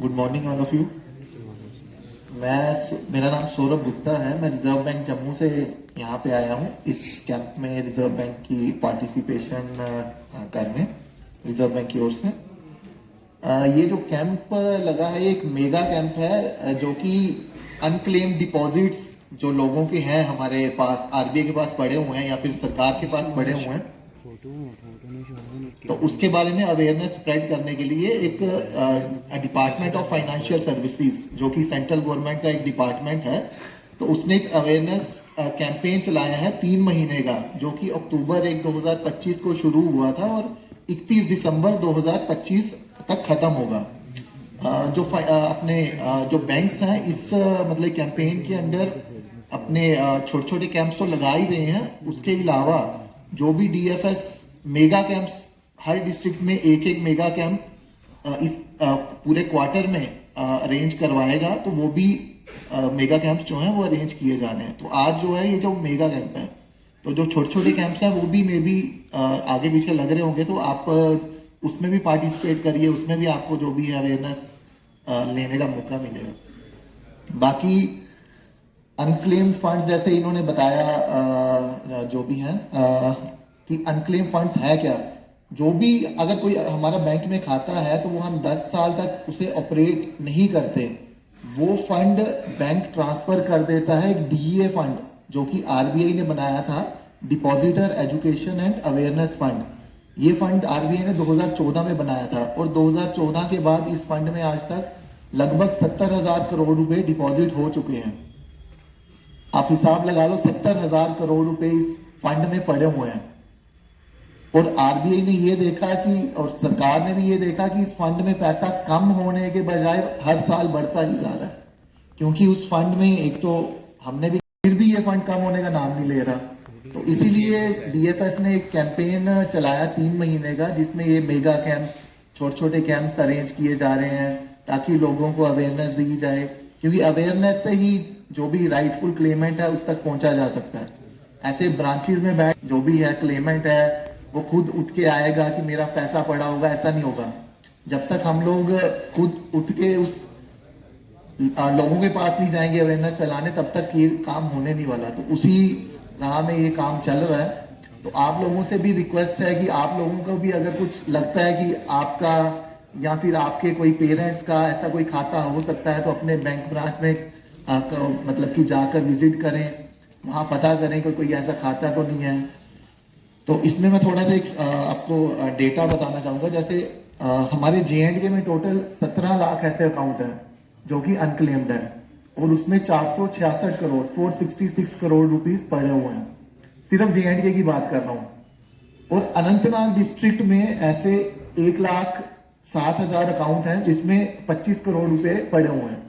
Good morning all of you. मेरा नाम सौरभ गुप्ता है। मैं रिजर्व बैंक जम्मू से यहाँ पे आया हूँ इस कैंप में रिजर्व बैंक की पार्टिसिपेशन करने, रिजर्व बैंक की ओर से। ये जो कैंप लगा है ये एक मेगा कैंप है, जो कि अनक्लेम्ड डिपॉजिट्स जो लोगों के हैं हमारे पास, आरबीआई के पास पड़े हुए हैं या फिर सरकार के पास पड़े हुए हैं, तो उसके बारे में अवेयरनेस स्प्रेड करने के लिए एक डिपार्टमेंट ऑफ फाइनेंशियल सर्विसेज, जो कि सेंट्रल गवर्नमेंट का एक डिपार्टमेंट है, तो उसने एक अवेयरनेस कैंपेन चलाया है 3 महीने का, जो कि अक्टूबर 1 2025 को शुरू हुआ था और 31 दिसंबर 2025 तक खत्म होगा। जो बैंक्स हैं इस मतलब कैंपेन के अंडर अपने छोटे छोटे कैंप्स तो लगा ही रहे हैं, उसके अलावा जो भी डीएफएस मेगा कैंप्स, हर डिस्ट्रिक्ट में एक एक मेगा कैंप इस पूरे क्वार्टर में अरेंज करवाएगा, तो वो भी मेगा कैंप्स जो हैं वो अरेंज किए जा रहे हैं। तो आज जो है ये जो मेगा कैंप है, तो जो छोटे छोटे कैंप्स हैं वो भी मे बी आगे पीछे लग रहे होंगे, तो आप उसमें भी पार्टिसिपेट करिए, उसमें भी आपको जो भी है अवेयरनेस लेने का मौका मिलेगा। बाकी अनक्लेम्ड फंड्स जैसे इन्होंने बताया, जो भी है कि अनक्लेम्ड फंड्स है क्या, जो भी अगर कोई हमारा बैंक में खाता है तो वो हम 10 साल तक उसे ऑपरेट नहीं करते, वो फंड बैंक ट्रांसफर कर देता है एक डीईए फंड, जो कि आरबीआई ने बनाया था, depositor education and awareness fund. ये फंड आरबीआई ने 2014 में बनाया था और 2014 के बाद इस फंड में आज तक लगभग 70,000 करोड़ रुपए डिपॉजिट हो चुके हैं। आप हिसाब लगा लो, 70,000 करोड़ रुपए इस फंड में पड़े हुए हैं। और आरबीआई ने ये देखा कि, और सरकार ने भी ये देखा कि इस फंड में पैसा कम होने के बजाय हर साल बढ़ता ही जा रहा है, क्योंकि उस फंड में एक तो हमने भी, फिर भी ये फंड कम होने का नाम नहीं ले रहा। तो इसीलिए डीएफएस ने एक कैंपेन चलाया 3 महीने का, जिसमें ये मेगा कैंप्स, छोटे छोटे कैंप्स अरेंज किए जा रहे हैं ताकि लोगों को अवेयरनेस दी जाए, क्योंकि अवेयरनेस से ही जो भी राइटफुल क्लेमेंट है उस तक पहुंचा जा सकता है। ऐसे ब्रांचेस में बैठ जो भी है क्लेमेंट है वो खुद उठ के आएगा कि मेरा पैसा पड़ा होगा, ऐसा नहीं होगा। जब तक हम लोग खुद उठ के उस लोगों के पास नहीं जाएंगे अवेयरनेस फैलाने, तब तक ये काम होने नहीं वाला। तो उसी राह में ये काम चल रहा है। तो आप लोगों से भी रिक्वेस्ट है कि आप लोगों को भी अगर कुछ लगता है कि आपका या फिर आपके कोई पेरेंट्स का ऐसा कोई खाता हो सकता है, तो अपने बैंक ब्रांच में मतलब कि जाकर विजिट करें, वहां पता करें कि कोई ऐसा खाता तो नहीं है। तो इसमें मैं थोड़ा सा एक आपको डेटा बताना चाहूंगा। जैसे हमारे जेएंडके में टोटल 17 लाख ऐसे अकाउंट है जो कि अनक्लेम्ड है, और उसमें 466 करोड़ 466 करोड़ रुपीस पड़े हुए हैं। सिर्फ जेएंडके की बात कर रहा हूं। और अनंतनाग डिस्ट्रिक्ट में ऐसे 1,07,000 अकाउंट हैं जिसमें 25 करोड़ रुपए पड़े हुए हैं।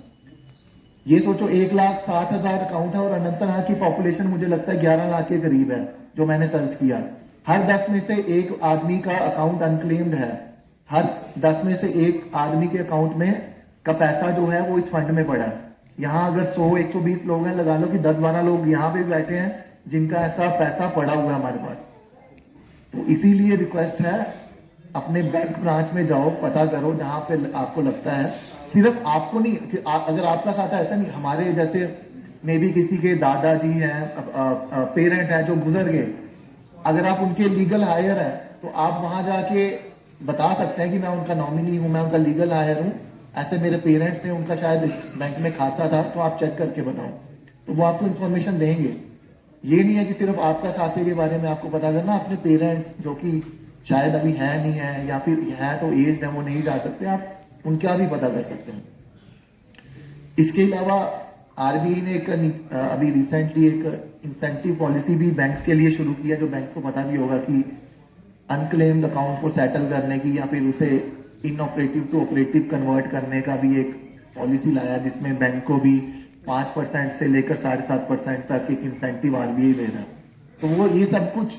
ये सोचो, 1,07,000 अकाउंट है और अनंतनाग की पॉपुलेशन मुझे लगता है 11 लाख के करीब है, जो मैंने सर्च किया। हर 10 में से एक आदमी का अकाउंट अनक्लेम्ड है। हर 10 में से एक आदमी के अकाउंट में का पैसा जो है वो इस फंड में पड़ा है। यहाँ अगर 100-120 लोग हैं, लगा लो कि 10-12 लोग यहाँ पे बैठे हैं जिनका ऐसा पैसा पड़ा हुआ है हमारे पास। तो इसीलिए रिक्वेस्ट है, अपने बैंक ब्रांच में जाओ, पता करो जहां पे आपको लगता है। सिर्फ आपको नहीं कि अगर आपका खाता ऐसा नहीं, हमारे जैसे मे भी किसी के दादाजी हैं, पेरेंट हैं जो गुजर गए, अगर आप उनके लीगल हायर हैं तो आप वहां जाके बता सकते हैं कि मैं उनका नॉमिनी हूं, मैं उनका लीगल हायर हूं, ऐसे मेरे पेरेंट्स हैं, उनका शायद इस बैंक में खाता था, तो आप चेक करके बताओ, तो वो आपको इंफॉर्मेशन देंगे। ये नहीं है कि सिर्फ आपका खाते के बारे में आपको पता करना, अपने पेरेंट्स जो कि शायद अभी है नहीं है या फिर है तो एज है वो नहीं जा सकते, आप उनका भी पता कर सकते हैं। इसके अलावा आरबीआई ने एक अभी रिसेंटली एक इंसेंटिव पॉलिसी भी बैंक्स के लिए शुरू किया, जो बैंक्स को पता भी होगा कि अनक्लेम्ड अकाउंट को सेटल करने की या फिर उसे इनऑपरेटिव टू ऑपरेटिव कन्वर्ट करने का भी एक पॉलिसी लाया, जिसमें बैंक को भी 5% से लेकर 7.5% तक एक इंसेंटिव आरबीआई दे रहा है। तो वो ये सब कुछ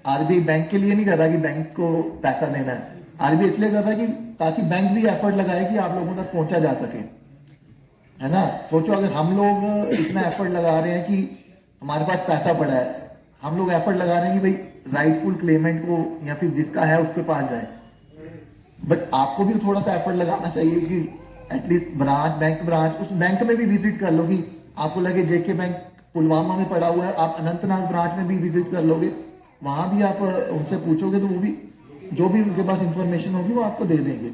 आरबीआई बैंक के लिए नहीं कर रहा कि बैंक को पैसा देना है, आरबीआई इसलिए कर रहा है कि ताकि बैंक भी एफर्ट लगाए कि आप लोगों तक पहुंचा जा सके, है ना। सोचो, अगर हम लोग इतना एफर्ट लगा रहे हैं कि हमारे पास पैसा पड़ा है, हम लोग एफर्ट लगा रहे हैं कि भाई राइटफुल क्लेमेंट को या फिर जिसका है उसके पास जाए, बट आपको भी थोड़ा सा एफर्ट लगाना चाहिए कि एटलीस्ट बैंक ब्रांच उस बैंक में भी विजिट कर लो, कि आपको लगे जेके बैंक पुलवामा में पड़ा हुआ है, आप अनंतनाग ब्रांच में भी विजिट कर लोगे, वहां भी आप उनसे पूछोगे तो वो भी जो भी उनके पास इंफॉर्मेशन होगी वो आपको दे देंगे।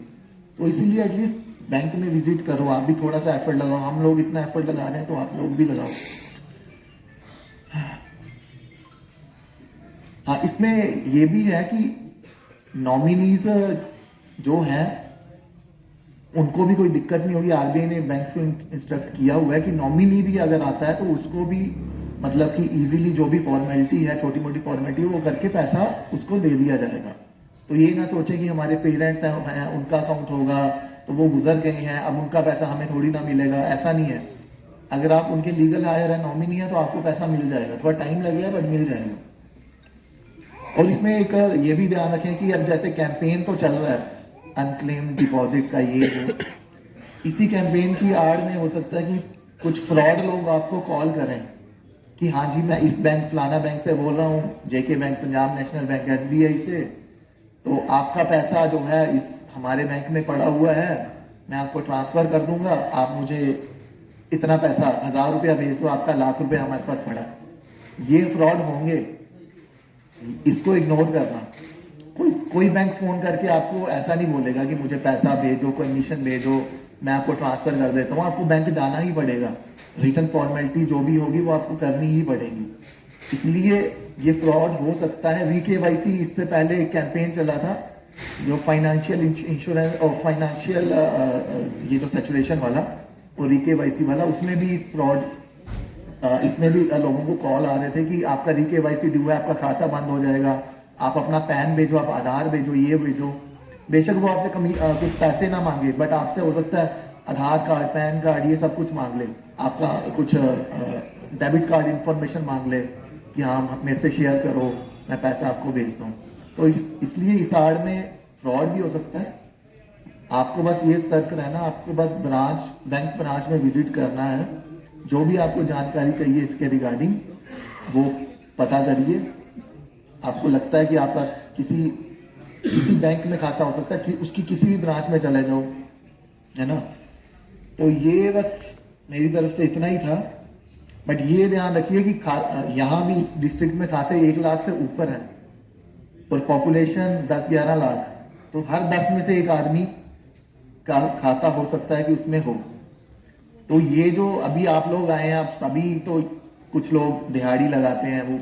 तो इसीलिए एटलीस्ट बैंक में विजिट करो, आप भी थोड़ा सा एफर्ट लगाओ, हम लोग इतना एफर्ट लगा रहे हैं तो आप लोग भी लगाओ। हाँ, इसमें ये भी है कि नॉमिनीज जो है उनको भी कोई दिक्कत नहीं होगी। आरबीआई ने बैंक्स को इंस्ट्रक्ट किया हुआ है कि नॉमिनी भी अगर आता है तो उसको भी मतलब कि इजीली जो भी फॉर्मेलिटी है, छोटी मोटी फॉर्मेलिटी वो करके पैसा उसको दे दिया जाएगा। तो ये ना सोचे कि हमारे पेरेंट्स हैं उनका अकाउंट होगा तो वो गुजर गए हैं अब उनका पैसा हमें थोड़ी ना मिलेगा, ऐसा नहीं है। अगर आप उनके लीगल हायर है, नॉमिनी है, तो आपको पैसा मिल जाएगा, थोड़ा टाइम लगेगा बट मिल जाएगा। और इसमें एक ये भी ध्यान रखें कि अब जैसे कैंपेन तो चल रहा है अनक्लेम डिपॉजिट का, ये वो, इसी कैंपेन की आड़ में हो सकता है कि कुछ फ्रॉड लोग आपको कॉल करें कि हाँ जी मैं इस बैंक फलाना बैंक से बोल रहा हूँ, JK bank, Punjab national bank, SBI से, तो आपका पैसा जो है इस हमारे बैंक में पड़ा हुआ है, मैं आपको ट्रांसफर कर दूंगा, आप मुझे इतना पैसा 1000 रुपया भेज दो, आपका लाख रुपया हमारे पास पड़ा। ये फ्रॉड होंगे, इसको इग्नोर करना। कोई बैंक फोन करके आपको ऐसा नहीं बोलेगा कि मुझे पैसा भेजो, कमीशन भेजो, मैं आपको ट्रांसफर कर देता हूँ। आपको बैंक जाना ही पड़ेगा, रिटर्न फॉर्मेलिटी जो भी होगी वो आपको करनी ही पड़ेगी। इसलिए ये फ्रॉड हो सकता है। रीकेवाईसी इससे पहले एक कैंपेन चला था जो फाइनेंशियल इंश्योरेंस और फाइनेंशियल ये जो सैचुरेशन वाला और रीकेवाईसी वाला, उसमें भी इस फ्रॉड इसमें भी लोगों को कॉल आ रहे थे कि आपका रीकेवाईसी ड्यू है, आपका खाता बंद हो जाएगा, आप अपना पैन भेजो, आप आधार भेजो, ये भेजो। बेशक वो आपसे कुछ पैसे ना मांगे, बट आपसे हो सकता है आधार कार्ड, पैन कार्ड, ये सब कुछ मांग ले, आपका कुछ डेबिट कार्ड इंफॉर्मेशन मांग ले कि हाँ मेरे से शेयर करो, मैं पैसा आपको भेजता हूँ। तो इसलिए इस आड़ में फ्रॉड भी हो सकता है। आपको बस ये सतर्क रहना, आपको बस बैंक ब्रांच में विजिट करना है, जो भी आपको जानकारी चाहिए इसके रिगार्डिंग वो पता करिए। आपको लगता है कि आपका किसी बैंक में खाता हो सकता है कि उसकी किसी भी ब्रांच में चले जाओ, है ना। तो ये बस मेरी तरफ से इतना ही था। बट ये ध्यान रखिए कि यहाँ भी इस डिस्ट्रिक्ट में खाते 1 लाख से ऊपर है और पॉपुलेशन 10-11 लाख, तो हर 10 में से एक आदमी का खाता हो सकता है कि उसमें हो। तो ये जो अभी आप लोग आए हैं, आप सभी, तो कुछ लोग दिहाड़ी लगाते हैं, वो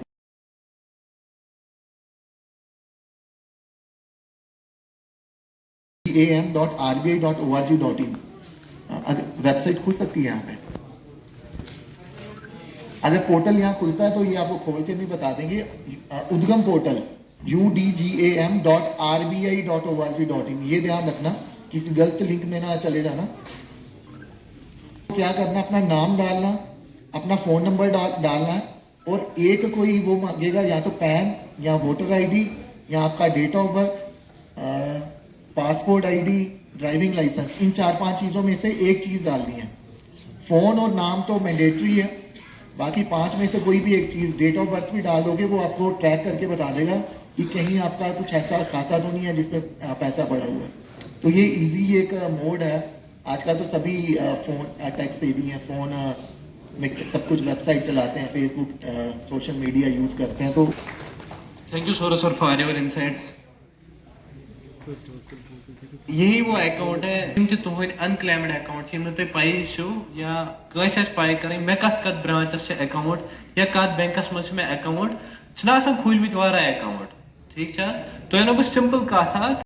am.rbi.org.in वेबसाइट खुल सकती है यहाँ पे। अगर पोर्टल यहाँ खुलता है तो ये आपको खोल के भी बता देंगे। उद्गम पोर्टल udgam.rbi.org.in, ये ध्यान रखना किसी गलत लिंक में ना चले जाना। क्या करना, अपना नाम डालना, अपना फोन नंबर डालना है, और एक कोई वो मांगेगा या तो पैन या वोटर आईडी या आपका date of birth, passport ID, driving licence, इन 4-5 चीजों में से एक चीज डालनी है। फोन और नाम तो मैंडेटरी है, बाकी 5 में से कोई भी एक चीज, डेट ऑफ बर्थ भी डाल दोगे, वो आपको ट्रैक करके बता देगा कि कहीं आपका कुछ ऐसा खाता तो नहीं है जिसमें पैसा पड़ा हुआ है। तो ये इजी एक मोड है। आजकल तो सभी फोन टेक सेवी हैं, फोन में सब कुछ वेबसाइट चलाते हैं, फेसबुक, सोशल मीडिया यूज करते हैं। तो thank you Saurabh sir for your insights. यही वो अकाउंट है यम तुहद अनक्लेम्ड अकाउंट यम तुम पाई या कस पाई कर मे कत ब्रांचस अकाउंट या कत बैंकस मज मे अकाउंट, खुलमित वारा अकाउंट, ठीक है। तो बह सिंपल कथ